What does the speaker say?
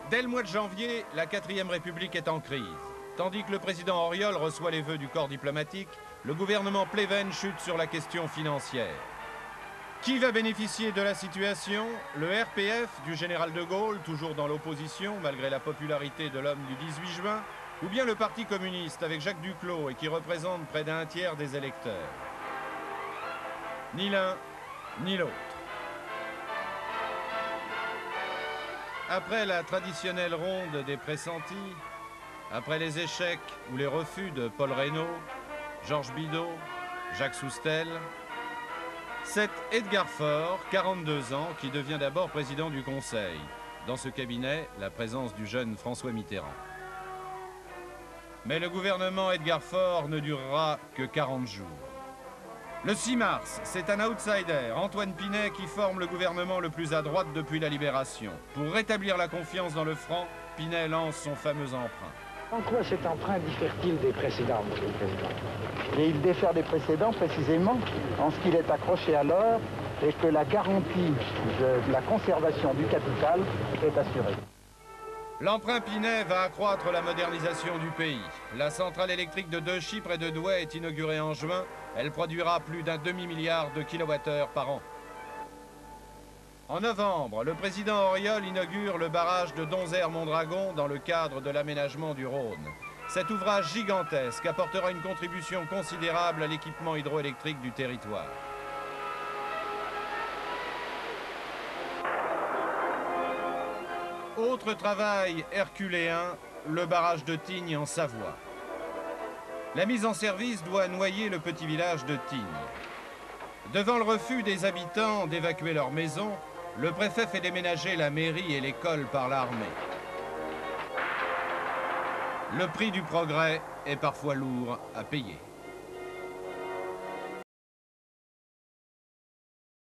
Dès le mois de janvier, la 4e République est en crise. Tandis que le président Auriol reçoit les vœux du corps diplomatique, le gouvernement Pleven chute sur la question financière. Qui va bénéficier de la situation? Le RPF du général de Gaulle, toujours dans l'opposition malgré la popularité de l'homme du 18 juin, ou bien le Parti communiste avec Jacques Duclos et qui représente près d'un tiers des électeurs? Ni l'un, ni l'autre. Après la traditionnelle ronde des pressentis, après les échecs ou les refus de Paul Reynaud, Georges Bidault, Jacques Soustel, c'est Edgar Faure, 42 ans, qui devient d'abord président du Conseil. Dans ce cabinet, la présence du jeune François Mitterrand. Mais le gouvernement Edgar Faure ne durera que 40 jours. Le 6 mars, c'est un outsider, Antoine Pinet, qui forme le gouvernement le plus à droite depuis la Libération. Pour rétablir la confiance dans le franc, Pinet lance son fameux emprunt. En quoi cet emprunt diffère-t-il des précédents, Monsieur le Président? Et il diffère des précédents précisément en ce qu'il est accroché à l'or et que la garantie de la conservation du capital est assurée. L'emprunt Pinet va accroître la modernisation du pays. La centrale électrique de Dechy près de Douai est inaugurée en juin. Elle produira plus d'un demi-milliard de kilowattheures par an. En novembre, le président Auriol inaugure le barrage de Donzère-Mondragon dans le cadre de l'aménagement du Rhône. Cet ouvrage gigantesque apportera une contribution considérable à l'équipement hydroélectrique du territoire. Autre travail herculéen, le barrage de Tignes en Savoie. La mise en service doit noyer le petit village de Tignes. Devant le refus des habitants d'évacuer leur maison, le préfet fait déménager la mairie et l'école par l'armée. Le prix du progrès est parfois lourd à payer.